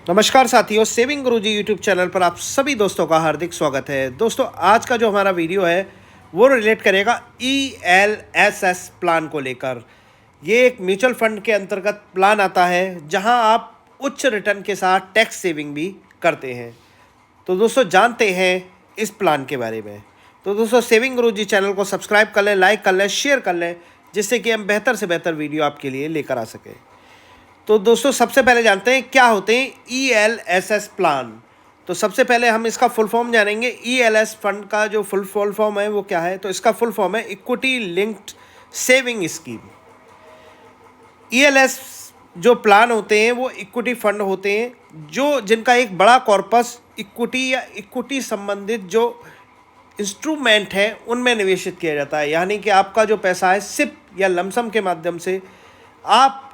नमस्कार साथियों, सेविंग गुरुजी YouTube channel पर आप सभी दोस्तों का हार्दिक स्वागत है। दोस्तों, आज का जो हमारा वीडियो है वो रिलेट करेगा ELSS प्लान को लेकर। ये एक म्यूचुअल फंड के अंतर्गत प्लान आता है जहां आप उच्च रिटर्न के साथ टैक्स सेविंग भी करते हैं। तो दोस्तों, जानते हैं इस प्लान के बारे में। तो दोस्तों, सेविंग गुरुजी चैनल को सब्सक्राइब कर लें, लाइक कर लें, शेयर कर लें, जिससे कि हम बेहतर से बेहतर वीडियो आपके लिए लेकर आ सकें। तो दोस्तों, सबसे पहले जानते हैं क्या होते हैं ELSS प्लान। तो सबसे पहले हम इसका फुल फॉर्म जानेंगे। ELS फंड का जो फुल फॉर्म है वो क्या है, तो इसका फुल फॉर्म है equity linked saving scheme. ELS जो प्लान होते हैं वो इक्विटी फंड होते हैं जो जिनका एक बड़ा कॉर्पस इक्विटी या इक्विटी संबंधित जो इंस्ट्रूमेंट है उनमें निवेशित किया जाता है। यानी कि आपका जो पैसा है सिप या लमसम के माध्यम से आप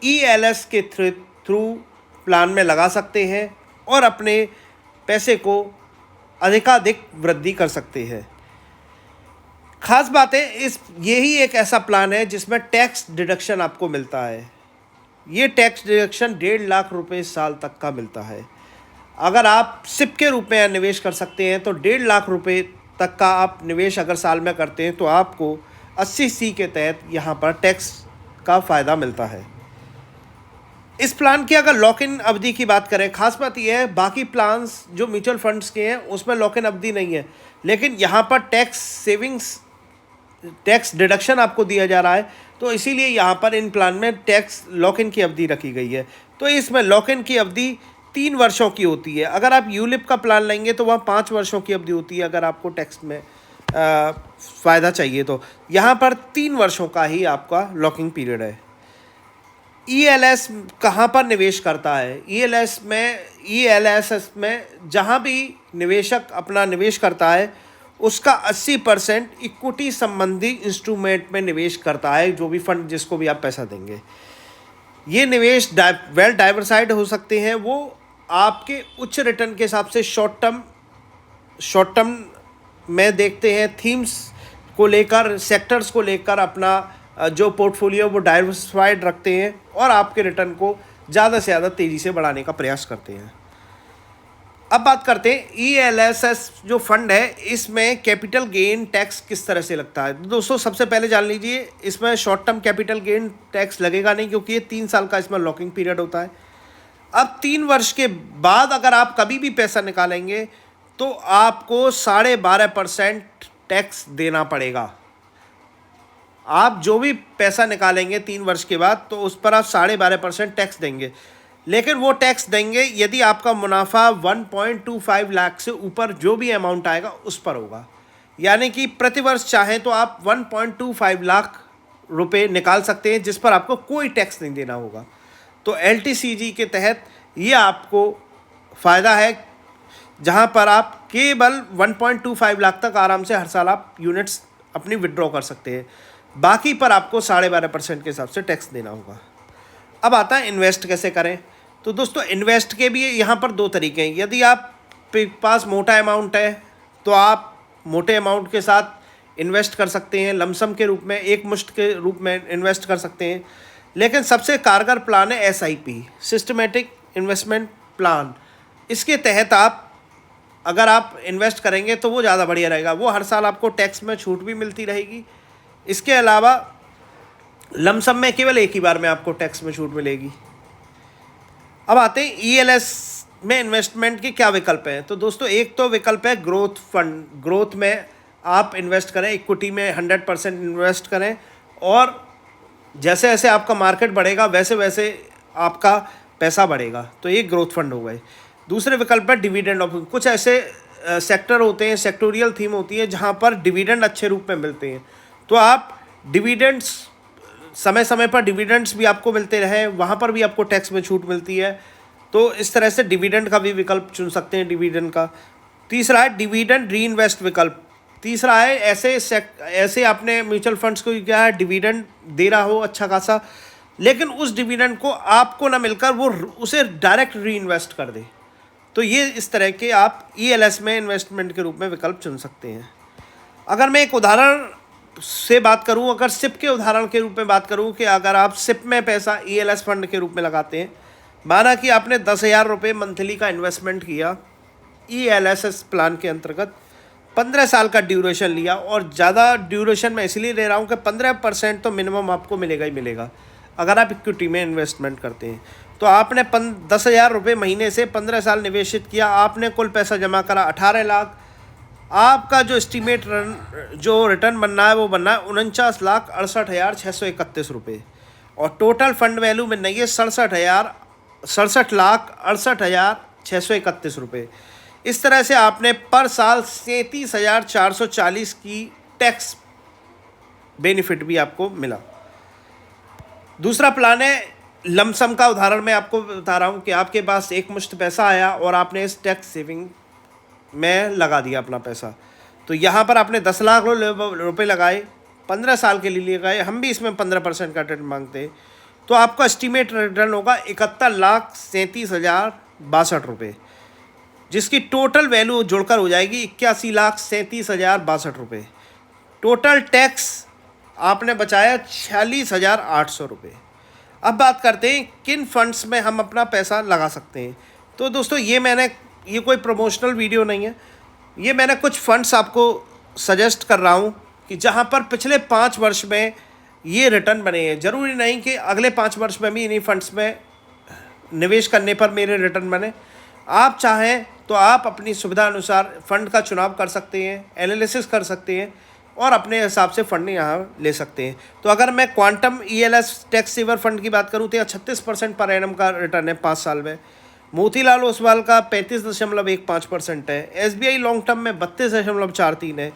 ELS के थ्रू प्लान में लगा सकते हैं और अपने पैसे को अधिकाधिक वृद्धि कर सकते हैं। खास बात है, यही एक ऐसा प्लान है जिसमें टैक्स डिडक्शन आपको मिलता है। ये टैक्स डिडक्शन 1.5 लाख रुपए साल तक का मिलता है। अगर आप सिप के रूप में निवेश कर सकते हैं तो 1.5 लाख रुपए तक का आप निवेश अगर साल में करते हैं तो आपको 80C के तहत यहाँ पर टैक्स का फ़ायदा मिलता है। इस प्लान की अगर लॉक इन अवधि की बात करें, खास बात यह है बाकी प्लान्स जो म्यूचुअल फंड्स के हैं उसमें लॉक इन अवधि नहीं है, लेकिन यहाँ पर टैक्स डिडक्शन आपको दिया जा रहा है, तो इसीलिए यहाँ पर इन प्लान में टैक्स लॉक इन की अवधि रखी गई है। तो इसमें लॉक इन की अवधि 3 वर्षों की होती है। अगर आप यूलिप का प्लान लेंगे तो वहाँ 5 वर्षों की अवधि होती है। अगर आपको टैक्स में फ़ायदा चाहिए तो यहाँ पर 3 वर्षों का ही आपका लॉकिंग पीरियड है। ELS कहाँ पर निवेश करता है? ELSS में जहाँ भी निवेशक अपना निवेश करता है उसका 80% इक्विटी संबंधी इंस्ट्रूमेंट में निवेश करता है, जो भी फंड जिसको भी आप पैसा देंगे। ये निवेश वेल डाइवर्साइड हो सकते हैं। वो आपके उच्च रिटर्न के हिसाब से शॉर्ट टर्म में देखते हैं, थीम्स को लेकर, सेक्टर्स को लेकर अपना जो पोर्टफोलियो वो डाइवर्सिफाइड रखते हैं और आपके रिटर्न को ज़्यादा से ज़्यादा तेज़ी से बढ़ाने का प्रयास करते हैं। अब बात करते हैं ELSS जो फंड है इसमें कैपिटल गेन टैक्स किस तरह से लगता है। दोस्तों, सबसे पहले जान लीजिए इसमें short term capital gain tax लगेगा नहीं, क्योंकि ये 3 साल का इसमें लॉकिंग पीरियड होता है। अब 3 वर्ष के बाद अगर आप कभी भी पैसा निकालेंगे तो आपको 12.5% टैक्स देना पड़ेगा। आप जो भी पैसा निकालेंगे 3 वर्ष के बाद तो उस पर आप 12.5% टैक्स देंगे, लेकिन वो टैक्स देंगे यदि आपका मुनाफा 1.25 लाख से ऊपर जो भी अमाउंट आएगा उस पर होगा। यानी कि प्रतिवर्ष चाहें तो आप 1.25 लाख रुपए निकाल सकते हैं जिस पर आपको कोई टैक्स नहीं देना होगा। तो LTCG के तहत ये आपको फ़ायदा है, जहाँ पर आप केवल 1.25 लाख तक आराम से हर साल आप यूनिट्स अपनी विड्रॉ कर सकते हैं। बाकी पर आपको 12.5% के हिसाब से टैक्स देना होगा। अब आता है इन्वेस्ट कैसे करें। तो दोस्तों, इन्वेस्ट के भी यहाँ पर 2 तरीके हैं। यदि आप पास मोटा अमाउंट है तो आप मोटे अमाउंट के साथ इन्वेस्ट कर सकते हैं, लमसम के रूप में, एक मुश्त के रूप में इन्वेस्ट कर सकते हैं। लेकिन सबसे कारगर प्लान है SIP, सिस्टमेटिक इन्वेस्टमेंट प्लान। इसके तहत अगर आप इन्वेस्ट करेंगे तो वो ज़्यादा बढ़िया रहेगा। वो हर साल आपको टैक्स में छूट भी मिलती रहेगी। इसके अलावा लमसम में केवल एक ही बार में आपको टैक्स में छूट मिलेगी। अब आते हैं ELS में इन्वेस्टमेंट के क्या विकल्प हैं। तो दोस्तों, एक तो विकल्प है ग्रोथ फंड। ग्रोथ में आप इन्वेस्ट करें, इक्विटी में 100% इन्वेस्ट करें और जैसे जैसे आपका मार्केट बढ़ेगा वैसे वैसे आपका पैसा बढ़ेगा। तो ये ग्रोथ फंड हो गए। दूसरे विकल्प है डिविडेंड ऑप्शन। कुछ ऐसे सेक्टर होते हैं, सेक्टोरियल थीम होती है जहाँ पर डिविडेंड अच्छे रूप में मिलते हैं, तो आप डिविडेंड्स समय समय पर डिविडेंड्स भी आपको मिलते रहे, वहाँ पर भी आपको टैक्स में छूट मिलती है। तो इस तरह से डिविडेंड का भी विकल्प चुन सकते हैं, डिविडेंड का। तीसरा है डिविडेंड रीइन्वेस्ट विकल्प। तीसरा है ऐसे आपने म्यूचुअल फंड्स को क्या है, डिविडेंड दे रहा हो अच्छा खासा, लेकिन उस डिविडेंड को आपको ना मिलकर वो उसे डायरेक्ट रीइन्वेस्ट कर दे। तो ये इस तरह के आप ELS में इन्वेस्टमेंट के रूप में विकल्प चुन सकते हैं। अगर मैं एक उदाहरण से बात करूं, अगर सिप के उदाहरण के रूप में बात करूं कि अगर आप सिप में पैसा ELS फंड के रूप में लगाते हैं माना कि आपने 10,000 रुपये मंथली का इन्वेस्टमेंट किया ELSS प्लान के अंतर्गत, 15 साल का ड्यूरेशन लिया, और ज़्यादा ड्यूरेशन मैं इसलिए ले रहा हूँ कि 15% तो मिनिमम आपको मिलेगा ही मिलेगा अगर आप इक्विटी में इन्वेस्टमेंट करते हैं। तो आपने 10,000 रुपये महीने से 15 साल निवेशित किया, आपने कुल पैसा जमा करा 18 लाख। आपका जो एस्टीमेट जो रिटर्न बनना है वो बनना है 49,68,631 रुपये, और टोटल फंड वैल्यू में नहीं है 67,68,631 रुपये। इस तरह से आपने पर साल 37,440 की टैक्स बेनिफिट भी आपको मिला। दूसरा प्लान है लमसम का। उदाहरण मैं आपको बता रहा हूँ कि आपके पास एक मुश्त पैसा आया और आपने इस टैक्स सेविंग में लगा दिया अपना पैसा। तो यहाँ पर आपने 10 लाख रुपए लगाए, 15 साल के लिए लगाए, हम भी इसमें 15% का रिटर्न मांगते हैं, तो आपका एस्टीमेट रिटर्न होगा 71,37,062 रुपये, जिसकी टोटल वैल्यू जुड़कर हो जाएगी 81,37,062 रुपये। टोटल टैक्स आपने बचाया 46,800 रुपये। अब बात करते हैं किन फंड्स में हम अपना पैसा लगा सकते हैं। तो दोस्तों ये कोई प्रमोशनल वीडियो नहीं है, ये मैंने कुछ फंड्स आपको सजेस्ट कर रहा हूँ कि जहाँ पर पिछले 5 वर्ष में ये रिटर्न बने हैं। ज़रूरी नहीं कि अगले 5 वर्ष में भी इन्हीं फंड्स में निवेश करने पर मेरे रिटर्न बने। आप चाहें तो आप अपनी सुविधा अनुसार फंड का चुनाव कर सकते हैं, एनालिसिस कर सकते हैं और अपने हिसाब से फंड यहाँ ले सकते हैं। तो अगर मैं Quantum ELS tax saver fund की बात करूँ तो 36% पर एनम का रिटर्न है 5 साल में। मोतीलाल ओसवाल का 35.15% है। SBI लॉन्ग टर्म में 32.43 है।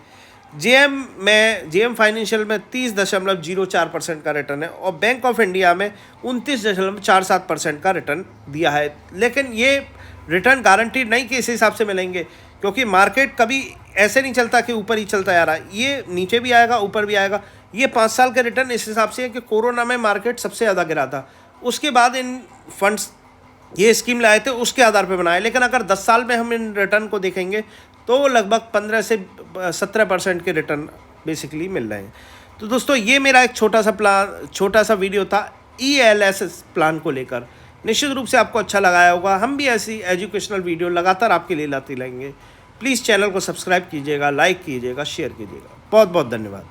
JM फाइनेंशियल में 30.04% का रिटर्न है, और बैंक ऑफ इंडिया में 29.47% का रिटर्न दिया है। लेकिन ये रिटर्न गारंटीड नहीं कि इस हिसाब से मिलेंगे, क्योंकि मार्केट कभी ऐसे नहीं चलता कि ऊपर ही चलता जा रहा है, ये नीचे भी आएगा ऊपर भी आएगा। ये 5 साल के रिटर्न इस हिसाब से है कि कोरोना में मार्केट सबसे ज़्यादा गिरा था, उसके बाद इन फंड्स ये स्कीम लाए थे, उसके आधार पर बनाए। लेकिन अगर 10 साल में हम इन रिटर्न को देखेंगे तो लगभग 15 से 17% के रिटर्न बेसिकली मिल रहे हैं। तो दोस्तों ये मेरा एक छोटा सा वीडियो था ELS प्लान को लेकर। निश्चित रूप से आपको अच्छा लगाया होगा। हम भी ऐसी एजुकेशनल वीडियो लगातार आपके लिए लाते रहेंगे। प्लीज़ चैनल को सब्सक्राइब कीजिएगा, लाइक कीजिएगा, शेयर कीजिएगा। बहुत बहुत धन्यवाद।